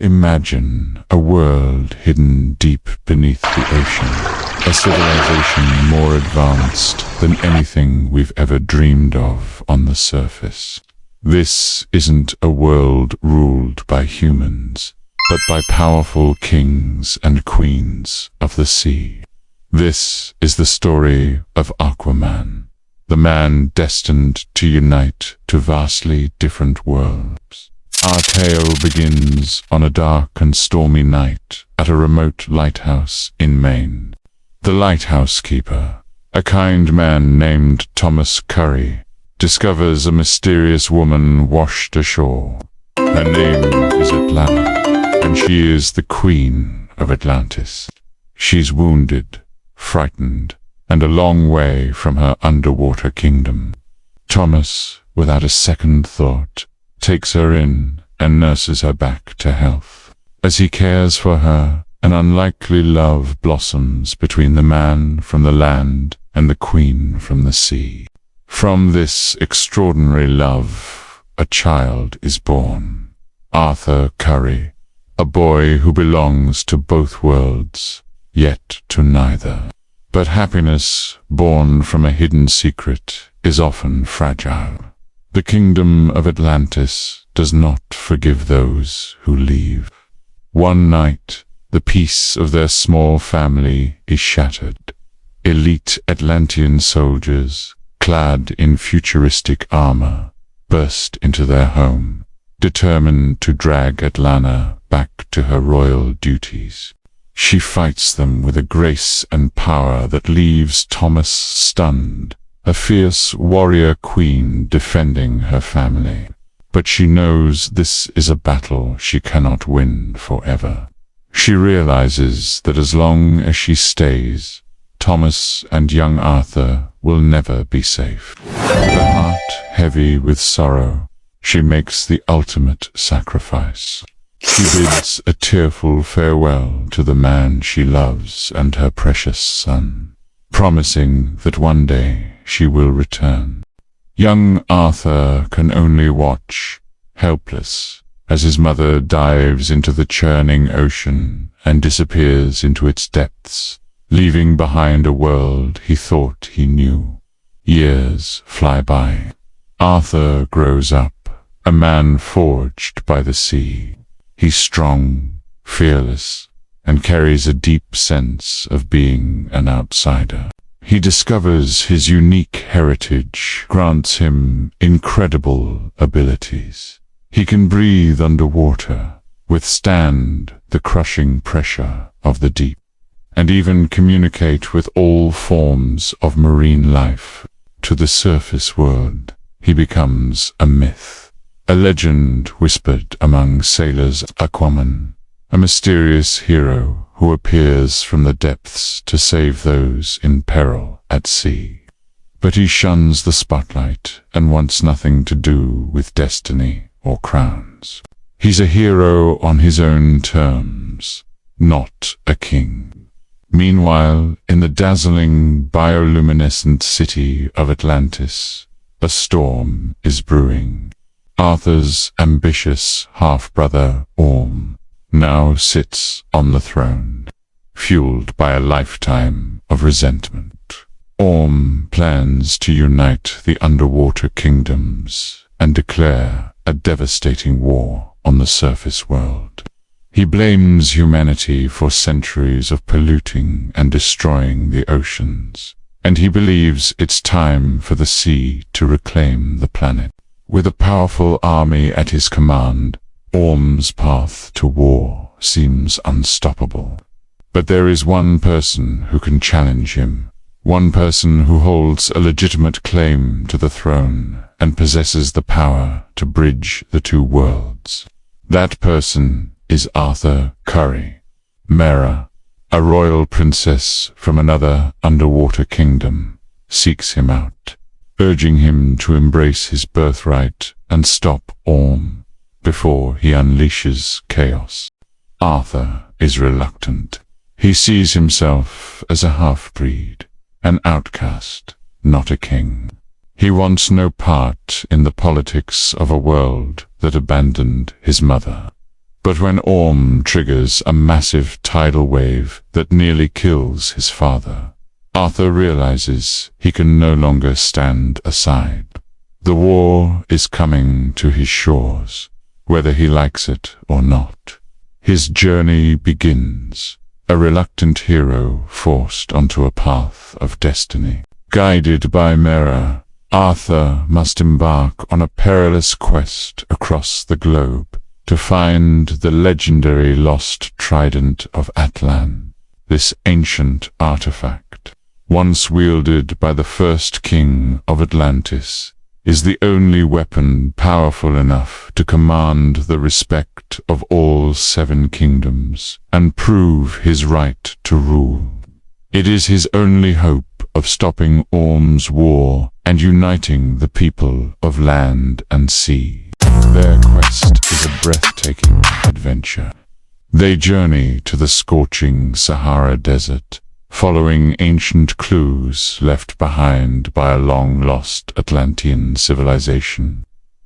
Imagine a world hidden deep beneath the ocean, a civilization more advanced than anything we've ever dreamed of on the surface. This isn't a world ruled by humans, but by powerful kings and queens of the sea. This is the story of Aquaman, the man destined to unite two vastly different worlds. Our tale begins on a dark and stormy night at a remote lighthouse in Maine. The lighthouse keeper, a kind man named Thomas Curry, discovers a mysterious woman washed ashore. Her name is Atlantis, and she is the queen of Atlantis. She's wounded, frightened, and a long way from her underwater kingdom. Thomas, without a second thought, takes her in and nurses her back to health. As he cares for her, an unlikely love blossoms between the man from the land and the queen from the sea. From this extraordinary love, a child is born. Arthur Curry, a boy who belongs to both worlds, yet to neither. But happiness, born from a hidden secret, is often fragile. The kingdom of Atlantis does not forgive those who leave. One night, the peace of their small family is shattered. Elite Atlantean soldiers, clad in futuristic armor, burst into their home, determined to drag Atlanta back to her royal duties. She fights them with a grace and power that leaves Thomas stunned, a fierce warrior queen defending her family. But she knows this is a battle she cannot win forever. She realizes that as long as she stays, Thomas and young Arthur will never be safe. With a heart heavy with sorrow, she makes the ultimate sacrifice. She bids a tearful farewell to the man she loves and her precious son, promising that one day she will return. Young Arthur can only watch, helpless, as his mother dives into the churning ocean and disappears into its depths, leaving behind a world he thought he knew. Years fly by. Arthur grows up, a man forged by the sea. He's strong, fearless, and carries a deep sense of being an outsider. He discovers his unique heritage grants him incredible abilities. He can breathe underwater, withstand the crushing pressure of the deep, and even communicate with all forms of marine life. To the surface world, he becomes a myth, a legend whispered among sailors. Aquaman, a mysterious hero who appears from the depths to save those in peril at sea. But he shuns the spotlight and wants nothing to do with destiny or crowns. He's a hero on his own terms, not a king. Meanwhile, in the dazzling bioluminescent city of Atlantis, a storm is brewing. Arthur's ambitious half-brother Orm now sits on the throne, fueled by a lifetime of resentment. Orm plans to unite the underwater kingdoms and declare a devastating war on the surface world. He blames humanity for centuries of polluting and destroying the oceans, and he believes it's time for the sea to reclaim the planet. With a powerful army at his command, Orm's path to war seems unstoppable. But there is one person who can challenge him, one person who holds a legitimate claim to the throne and possesses the power to bridge the two worlds. That person is Arthur Curry. Mera, a royal princess from another underwater kingdom, seeks him out, urging him to embrace his birthright and stop Orm before he unleashes chaos. Arthur is reluctant. He sees himself as a half-breed, an outcast, not a king. He wants no part in the politics of a world that abandoned his mother. But when Orm triggers a massive tidal wave that nearly kills his father, Arthur realizes he can no longer stand aside. The war is coming to his shores, whether he likes it or not. His journey begins, a reluctant hero forced onto a path of destiny. Guided by Mera, Arthur must embark on a perilous quest across the globe to find the legendary lost trident of Atlan. This ancient artifact, once wielded by the first king of Atlantis, is the only weapon powerful enough to command the respect of all 7 kingdoms and prove his right to rule. It is his only hope of stopping Orm's war and uniting the people of land and sea. Their quest is a breathtaking adventure. They journey to the scorching Sahara Desert, following ancient clues left behind by a long-lost Atlantean civilization.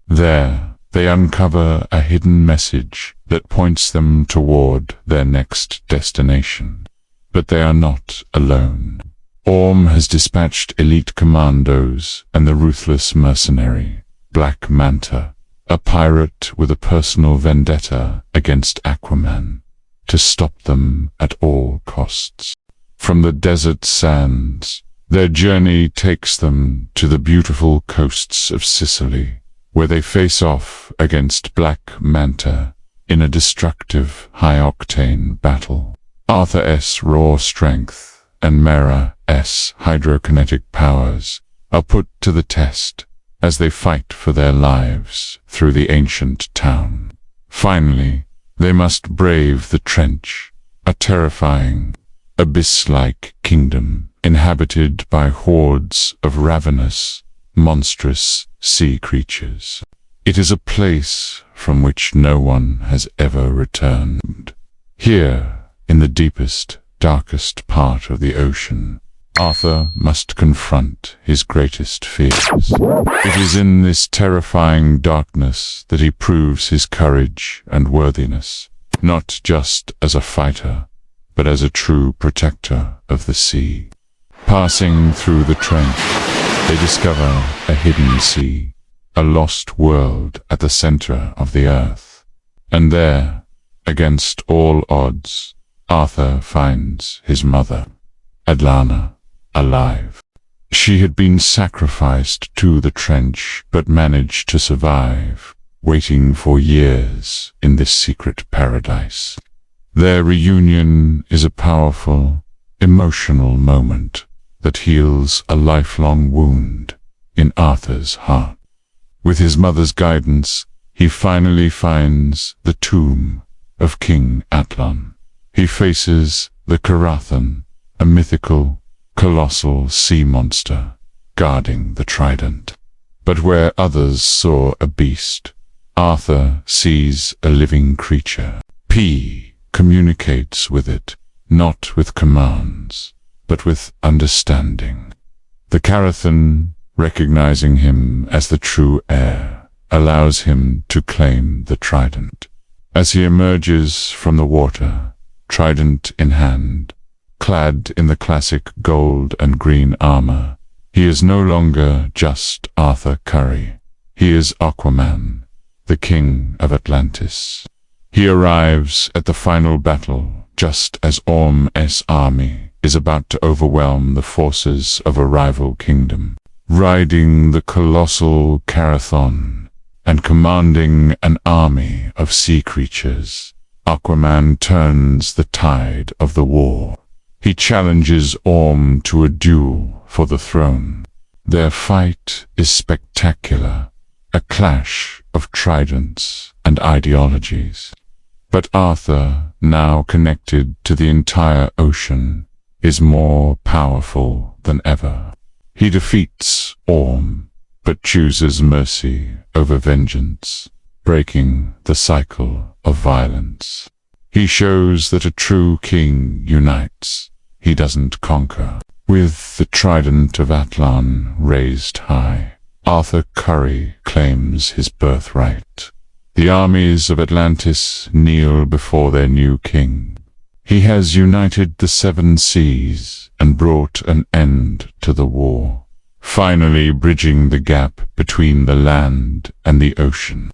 There, they uncover a hidden message that points them toward their next destination. But they are not alone. Orm has dispatched elite commandos and the ruthless mercenary, Black Manta, a pirate with a personal vendetta against Aquaman, to stop them at all costs. From the desert sands, their journey takes them to the beautiful coasts of Sicily, where they face off against Black Manta in a destructive, high-octane battle. Arthur's raw strength and Mera's hydrokinetic powers are put to the test as they fight for their lives through the ancient town. Finally, they must brave the Trench, a terrifying, abyss-like kingdom inhabited by hordes of ravenous, monstrous sea creatures. It is a place from which no one has ever returned. Here, in the deepest, darkest part of the ocean, Arthur must confront his greatest fears. It is in this terrifying darkness that he proves his courage and worthiness, not just as a fighter, but as a true protector of the sea. Passing through the trench, they discover a hidden sea, a lost world at the center of the earth. And there, against all odds, Arthur finds his mother, Atlana, alive. She had been sacrificed to the trench, but managed to survive, waiting for years in this secret paradise. Their reunion is a powerful, emotional moment that heals a lifelong wound in Arthur's heart. With his mother's guidance, he finally finds the tomb of King Atlan. He faces the Karathan, a mythical, colossal sea monster, guarding the trident. But where others saw a beast, Arthur sees a living creature. P communicates with it, not with commands, but with understanding. The Karathan, recognizing him as the true heir, allows him to claim the trident. As he emerges from the water, trident in hand, clad in the classic gold and green armor, he is no longer just Arthur Curry. He is Aquaman, the king of Atlantis. He arrives at the final battle just as Orm's army is about to overwhelm the forces of a rival kingdom. Riding the colossal Karathan and commanding an army of sea creatures, Aquaman turns the tide of the war. He challenges Orm to a duel for the throne. Their fight is spectacular, a clash of tridents and ideologies. But Arthur, now connected to the entire ocean, is more powerful than ever. He defeats Orm, but chooses mercy over vengeance, breaking the cycle of violence. He shows that a true king unites. He doesn't conquer. With the trident of Atlan raised high, Arthur Curry claims his birthright. The armies of Atlantis kneel before their new king. He has united the 7 seas and brought an end to the war, finally bridging the gap between the land and the ocean.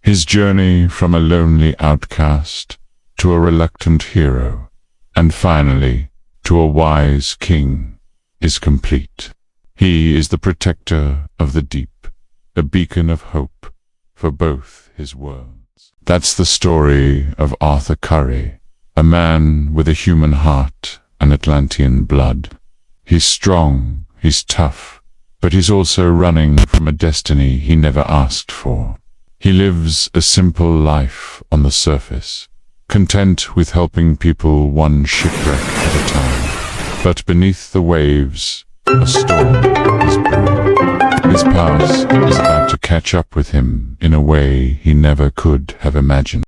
His journey from a lonely outcast to a reluctant hero, and finally to a wise king, is complete. He is the protector of the deep, a beacon of hope for both his worlds. That's the story of Arthur Curry, a man with a human heart and Atlantean blood. He's strong, he's tough, but he's also running from a destiny he never asked for. He lives a simple life on the surface, content with helping people one shipwreck at a time. But beneath the waves, a storm is brewing. His past is about to catch up with him in a way he never could have imagined.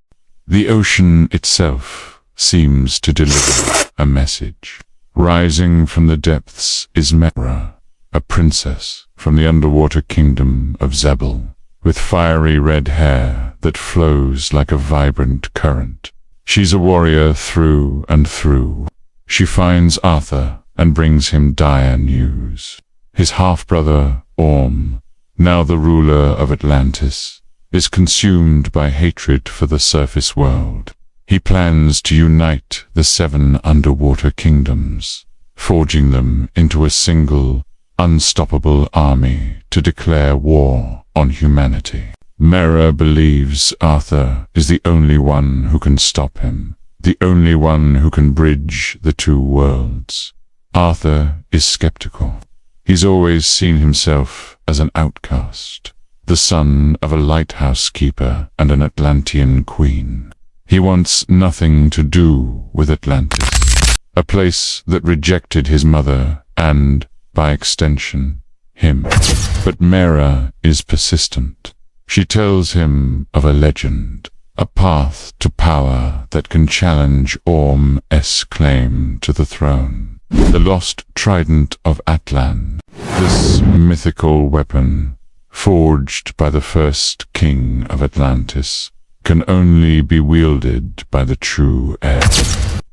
The ocean itself seems to deliver a message. Rising from the depths is Mera, a princess from the underwater kingdom of Zebel, with fiery red hair that flows like a vibrant current. She's a warrior through and through. She finds Arthur and brings him dire news. His half-brother, Orm, now the ruler of Atlantis, is consumed by hatred for the surface world. He plans to unite the 7 underwater kingdoms, forging them into a single, unstoppable army to declare war on humanity. Mera believes Arthur is the only one who can stop him, the only one who can bridge the 2 worlds. Arthur is skeptical. He's always seen himself as an outcast, the son of a lighthouse keeper and an Atlantean queen. He wants nothing to do with Atlantis, a place that rejected his mother and, by extension, him. But Mera is persistent. She tells him of a legend, a path to power that can challenge Orm's claim to the throne. The lost trident of Atlan, this mythical weapon, forged by the first king of Atlantis, can only be wielded by the true heir.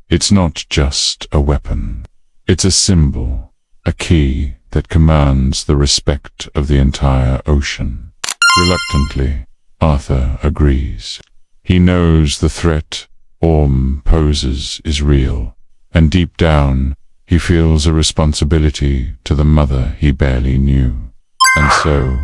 It's not just a weapon. It's a symbol, a key that commands the respect of the entire ocean. Reluctantly, Arthur agrees. He knows the threat Orm poses is real, and deep down, he feels a responsibility to the mother he barely knew. And so,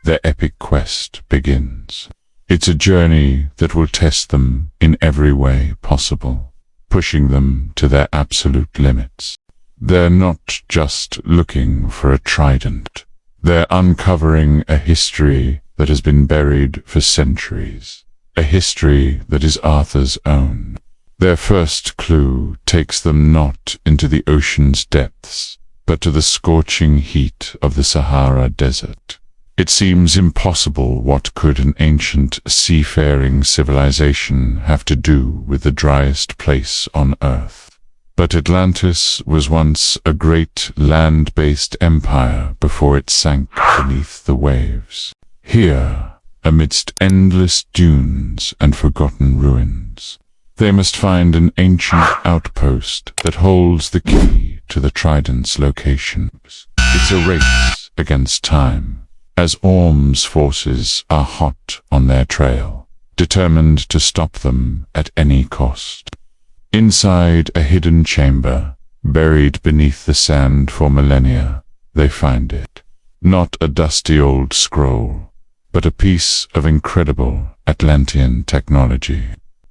their epic quest begins. It's a journey that will test them in every way possible, pushing them to their absolute limits. They're not just looking for a trident. They're uncovering a history that has been buried for centuries, a history that is Arthur's own. Their first clue takes them not into the ocean's depths, but to the scorching heat of the Sahara Desert. It seems impossible. What could an ancient seafaring civilization have to do with the driest place on Earth? But Atlantis was once a great land-based empire before it sank beneath the waves. Here, amidst endless dunes and forgotten ruins, they must find an ancient outpost that holds the key to the trident's locations. It's a race against time, as Orm's forces are hot on their trail, determined to stop them at any cost. Inside a hidden chamber, buried beneath the sand for millennia, they find it. Not a dusty old scroll, but a piece of incredible Atlantean technology.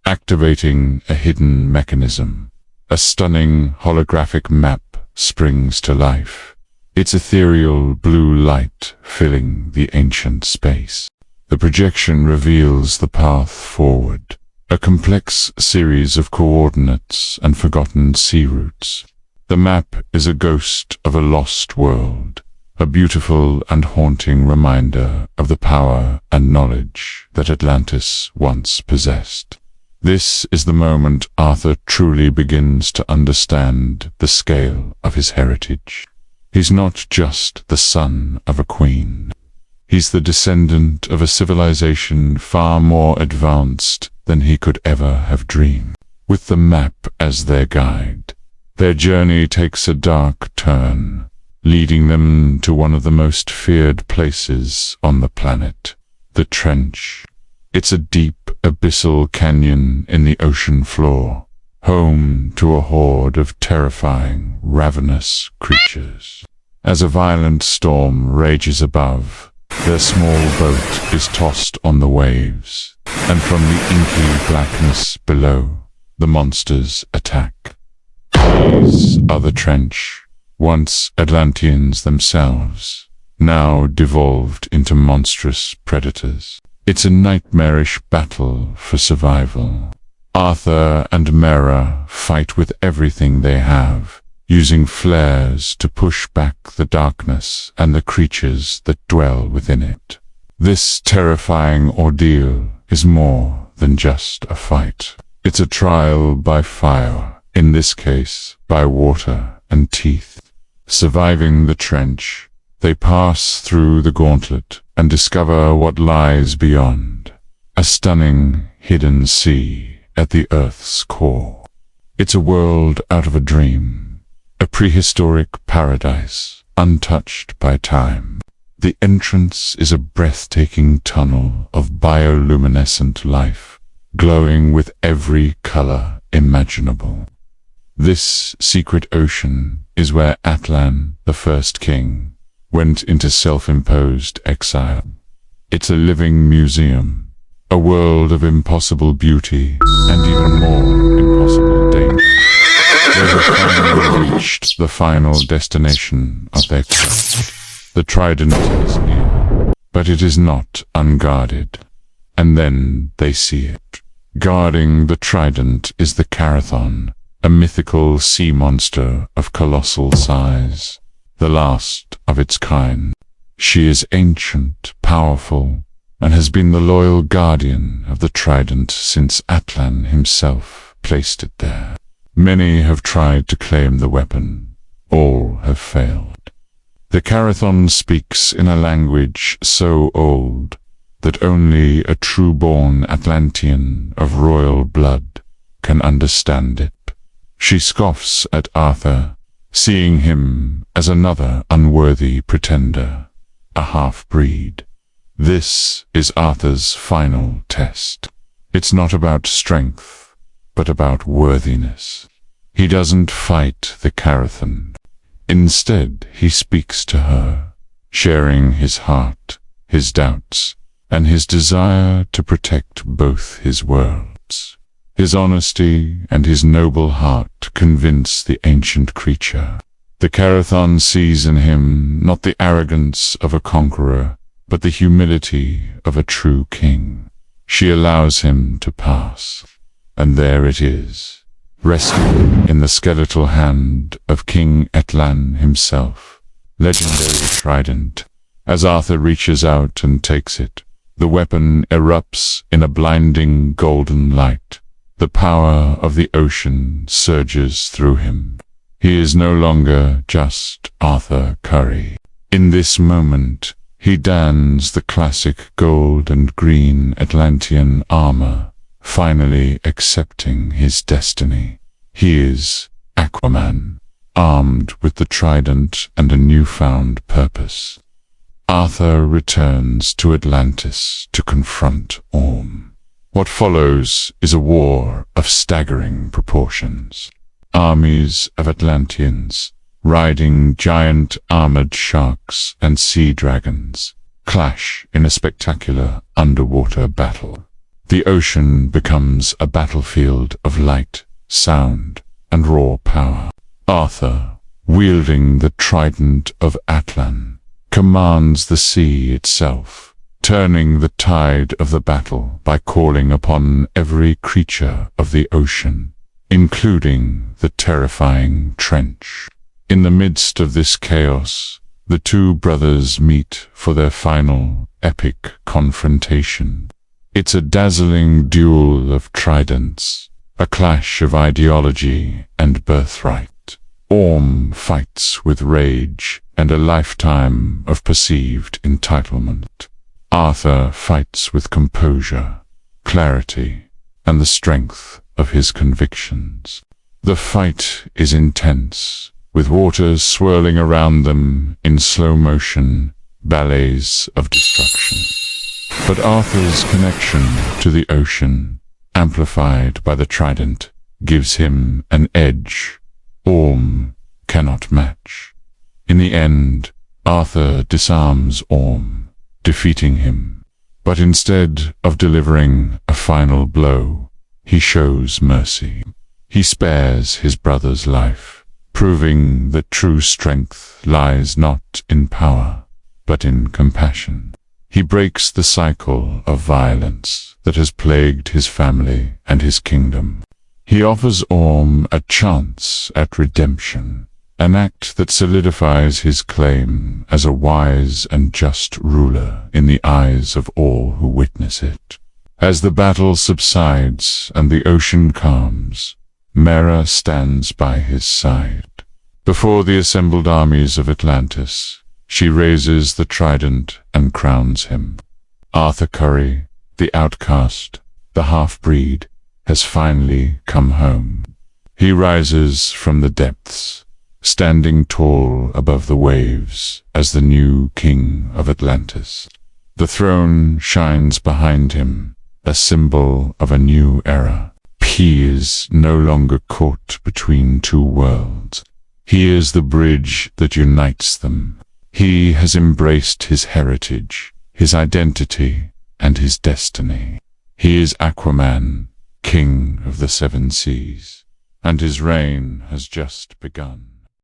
Activating a hidden mechanism, a stunning holographic map springs to life, its ethereal blue light filling the ancient space. The projection reveals the path forward, a complex series of coordinates and forgotten sea routes. The map is a ghost of a lost world, a beautiful and haunting reminder of the power and knowledge that Atlantis once possessed. This is the moment Arthur truly begins to understand the scale of his heritage. He's not just the son of a queen. He's the descendant of a civilization far more advanced than he could ever have dreamed. With the map as their guide, their journey takes a dark turn, leading them to one of the most feared places on the planet, the Trench. It's a deep, abyssal canyon in the ocean floor, home to a horde of terrifying, ravenous creatures. As a violent storm rages above, their small boat is tossed on the waves, and from the inky blackness below, the monsters attack. These are the Trench, once Atlanteans themselves, now devolved into monstrous predators. It's a nightmarish battle for survival. Arthur and Mera fight with everything they have, using flares to push back the darkness and the creatures that dwell within it. This terrifying ordeal is more than just a fight. It's a trial by fire, in this case by water and teeth. Surviving the Trench, they pass through the gauntlet and discover what lies beyond, a stunning, hidden sea at the Earth's core. It's a world out of a dream, a prehistoric paradise, untouched by time. The entrance is a breathtaking tunnel of bioluminescent life, glowing with every color imaginable. This secret ocean is where Atlan, the first king, went into self-imposed exile. It's a living museum, a world of impossible beauty and even more impossible danger. They have finally reached the final destination of their quest. The trident is near, but it is not unguarded. And then they see it. Guarding the trident is the Carathon, a mythical sea monster of colossal size, the last of its kind. She is ancient, powerful, and has been the loyal guardian of the trident since Atlan himself placed it there. Many have tried to claim the weapon. All have failed. The Carathon speaks in a language so old that only a true-born Atlantean of royal blood can understand it. She scoffs at Arthur, seeing him as another unworthy pretender, a half-breed. This is Arthur's final test. It's not about strength, but about worthiness. He doesn't fight the Carathon. Instead, he speaks to her, sharing his heart, his doubts, and his desire to protect both his worlds. His honesty and his noble heart convince the ancient creature. The Carathon sees in him not the arrogance of a conqueror, but the humility of a true king. She allows him to pass, and there it is, resting in the skeletal hand of King Atlan himself, legendary trident. As Arthur reaches out and takes it, the weapon erupts in a blinding golden light. The power of the ocean surges through him. He is no longer just Arthur Curry. In this moment, he dons the classic gold and green Atlantean armor, finally accepting his destiny. He is Aquaman, armed with the trident and a newfound purpose. Arthur returns to Atlantis to confront Orm. What follows is a war of staggering proportions. Armies of Atlanteans, riding giant armored sharks and sea dragons, clash in a spectacular underwater battle. The ocean becomes a battlefield of light, sound, and raw power. Arthur, wielding the trident of Atlan, commands the sea itself, turning the tide of the battle by calling upon every creature of the ocean, including the terrifying Trench. In the midst of this chaos, the two brothers meet for their final, epic confrontation. It's a dazzling duel of tridents, a clash of ideology and birthright. Orm fights with rage and a lifetime of perceived entitlement. Arthur fights with composure, clarity, and the strength of his convictions. The fight is intense, with waters swirling around them in slow motion, ballets of destruction. But Arthur's connection to the ocean, amplified by the trident, gives him an edge Orm cannot match. In the end, Arthur disarms Orm, defeating him. But instead of delivering a final blow, he shows mercy. He spares his brother's life, proving that true strength lies not in power, but in compassion. He breaks the cycle of violence that has plagued his family and his kingdom. He offers Orm a chance at redemption, an act that solidifies his claim as a wise and just ruler in the eyes of all who witness it. As the battle subsides and the ocean calms, Mera stands by his side. Before the assembled armies of Atlantis, she raises the trident and crowns him. Arthur Curry, the outcast, the half-breed, has finally come home. He rises from the depths, standing tall above the waves as the new king of Atlantis. The throne shines behind him, a symbol of a new era. He is no longer caught between two worlds. He is the bridge that unites them. He has embraced his heritage, his identity, and his destiny. He is Aquaman, king of the seven seas, and his reign has just begun.